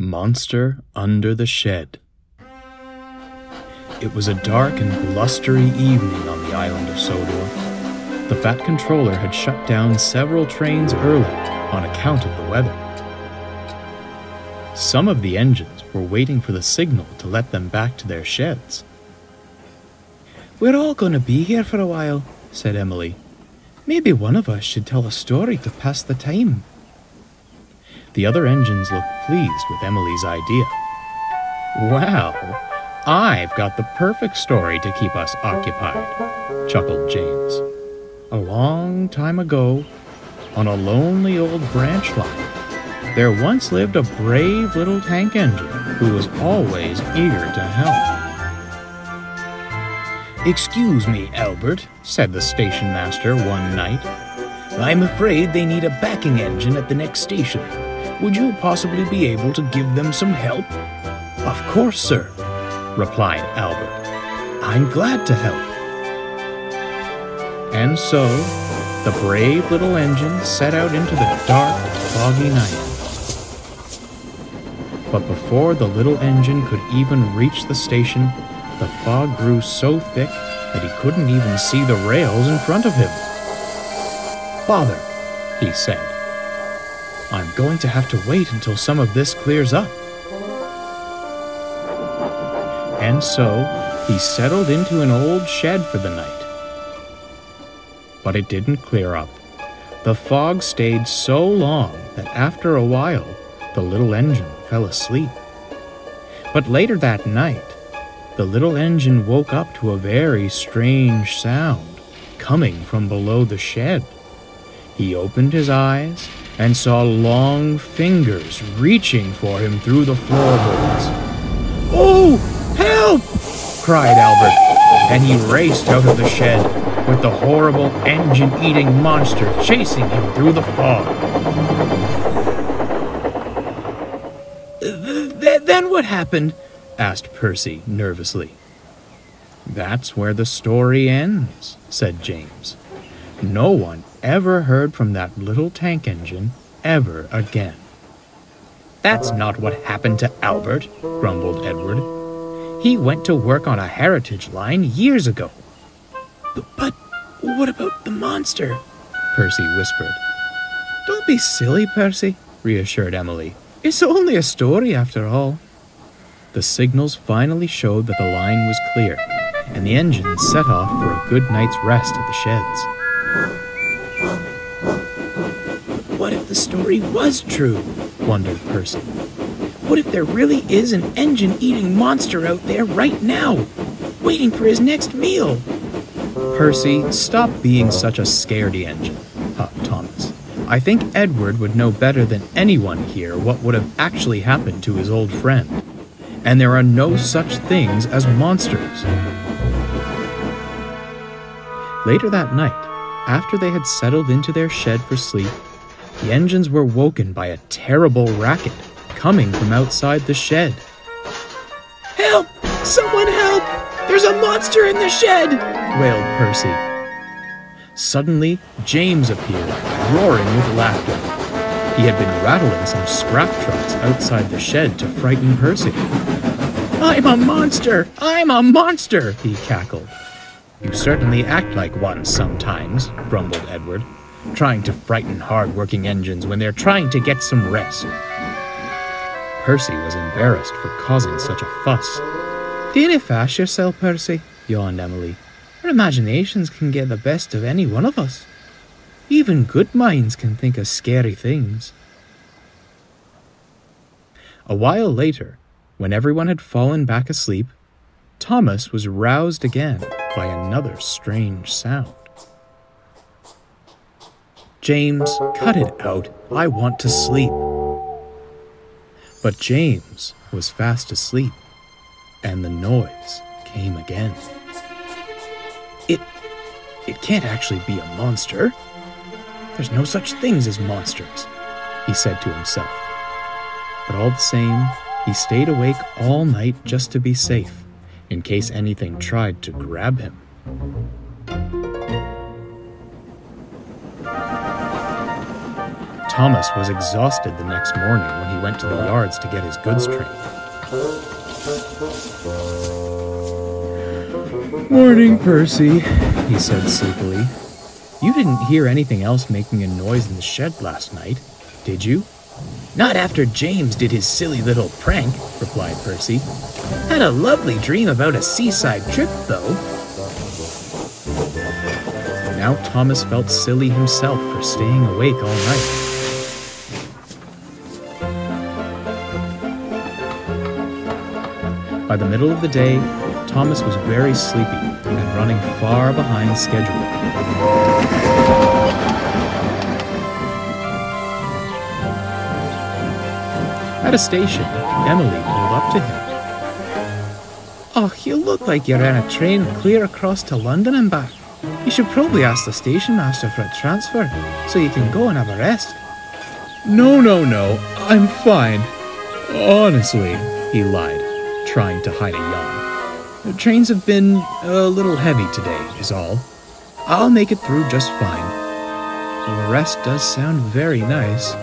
Monster Under the Shed. It was a dark and blustery evening on the island of Sodor. The Fat Controller had shut down several trains early on account of the weather. Some of the engines were waiting for the signal to let them back to their sheds. "We're all going to be here for a while," said Emily. "Maybe one of us should tell a story to pass the time." The other engines looked pleased with Emily's idea. "Well, I've got the perfect story to keep us occupied," chuckled James. "A long time ago, on a lonely old branch line, there once lived a brave little tank engine who was always eager to help." "Excuse me, Albert," said the station master one night. "I'm afraid they need a backing engine at the next station. Would you possibly be able to give them some help?" "Of course, sir," replied Albert. "I'm glad to help." And so, the brave little engine set out into the dark, foggy night. But before the little engine could even reach the station, the fog grew so thick that he couldn't even see the rails in front of him. "Father," he said, "I'm going to have to wait until some of this clears up." And so, he settled into an old shed for the night. But it didn't clear up. The fog stayed so long that after a while, the little engine fell asleep. But later that night, the little engine woke up to a very strange sound coming from below the shed. He opened his eyes and saw long fingers reaching for him through the floorboards. "Oh, help!" cried Albert, and he raced out of the shed with the horrible engine-eating monster chasing him through the fog. Then what happened?" asked Percy nervously. "That's where the story ends," said James. "No one ever heard from that little tank engine ever again." "That's not what happened to Albert," grumbled Edward. "He went to work on a heritage line years ago." But what about the monster?" Percy whispered. "Don't be silly, Percy," reassured Emily. "It's only a story after all." The signals finally showed that the line was clear, and the engines set off for a good night's rest at the sheds. "What if the story was true?" wondered Percy. "What if there really is an engine-eating monster out there right now, waiting for his next meal?" "Percy, stop being such a scaredy engine," huffed Thomas. "I think Edward would know better than anyone here what would have actually happened to his old friend. And there are no such things as monsters." Later that night, after they had settled into their shed for sleep, the engines were woken by a terrible racket coming from outside the shed. "Help! Someone help! There's a monster in the shed!" wailed Percy. Suddenly, James appeared, roaring with laughter. He had been rattling some scrap trucks outside the shed to frighten Percy. "I'm a monster! I'm a monster!" he cackled. "You certainly act like one sometimes," grumbled Edward, "trying to frighten hard-working engines when they're trying to get some rest." Percy was embarrassed for causing such a fuss. "Dinna fash yourself, Percy," yawned Emily. "Our imaginations can get the best of any one of us. Even good minds can think of scary things." A while later, when everyone had fallen back asleep, Thomas was roused again by another strange sound. "James, cut it out. I want to sleep." But James was fast asleep, and the noise came again. It can't actually be a monster. There's no such things as monsters," he said to himself. But all the same, he stayed awake all night just to be safe, in case anything tried to grab him. Thomas was exhausted the next morning when he went to the yards to get his goods train. "Morning, Percy," he said sleepily. "You didn't hear anything else making a noise in the shed last night, did you?" "Not after James did his silly little prank," replied Percy. "Had a lovely dream about a seaside trip, though." Now Thomas felt silly himself for staying awake all night. By the middle of the day, Thomas was very sleepy and running far behind schedule. At a station, Emily pulled up to him. "Oh, you look like you're on a train clear across to London and back. You should probably ask the station master for a transfer so you can go and have a rest." No, I'm fine. Honestly," he lied, trying to hide a yawn. "The trains have been a little heavy today, is all. I'll make it through just fine. The rest does sound very nice."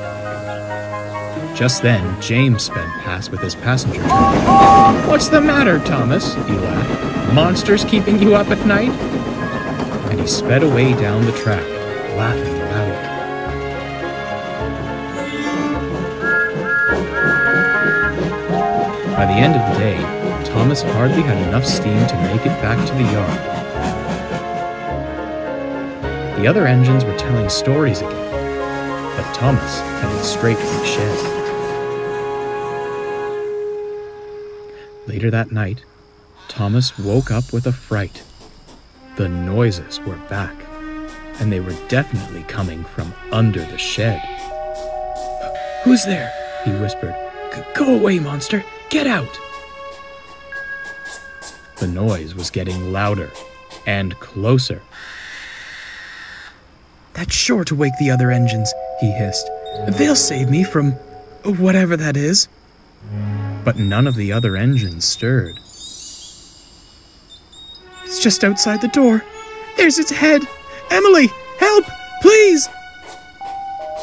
Just then, James sped past with his passenger train. "What's the matter, Thomas?" he laughed. "Monsters keeping you up at night?" And he sped away down the track, laughing loudly. By the end of the day, Thomas hardly had enough steam to make it back to the yard. The other engines were telling stories again, but Thomas headed straight for the shed. Later that night, Thomas woke up with a fright. The noises were back, and they were definitely coming from under the shed. "Who's there?" he whispered. "Go away, monster! Get out!" The noise was getting louder and closer. "That's sure to wake the other engines," he hissed. "They'll save me from whatever that is." But none of the other engines stirred. "It's just outside the door. There's its head. Emily, help, please!"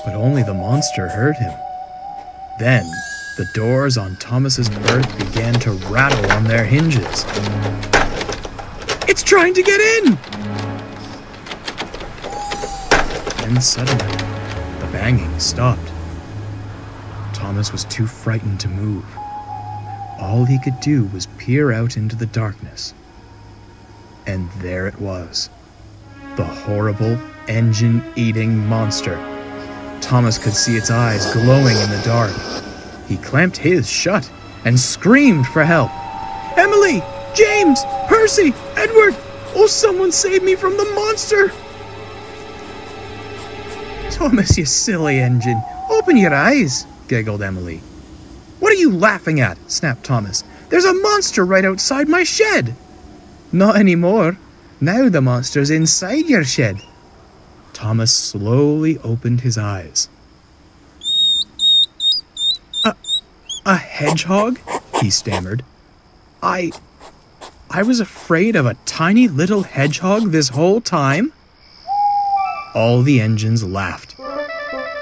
But only the monster heard him. Then, the doors on Thomas's berth began to rattle on their hinges. "It's trying to get in!" Then suddenly, the banging stopped. Thomas was too frightened to move. All he could do was peer out into the darkness. And there it was. The horrible, engine-eating monster. Thomas could see its eyes glowing in the dark. He clamped his shut and screamed for help. "Emily! James! Percy! Edward! Oh, someone save me from the monster!" "Thomas, you silly engine! Open your eyes!" giggled Emily. "What are you laughing at?" snapped Thomas. "There's a monster right outside my shed!" "Not anymore. Now the monster's inside your shed." Thomas slowly opened his eyes. A hedgehog?" he stammered. I was afraid of a tiny little hedgehog this whole time?" All the engines laughed.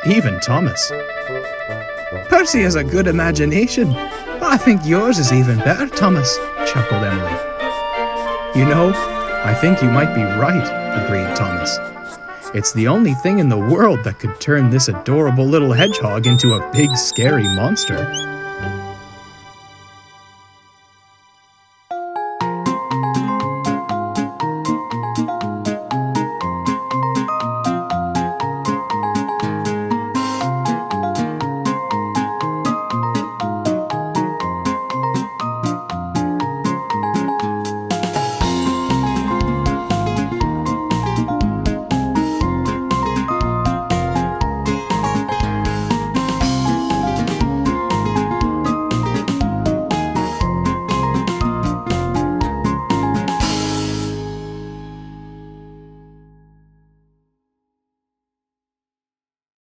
Even Thomas. "Percy has a good imagination. I think yours is even better, Thomas," chuckled Emily. "You know, I think you might be right," agreed Thomas. "It's the only thing in the world that could turn this adorable little hedgehog into a big, scary monster."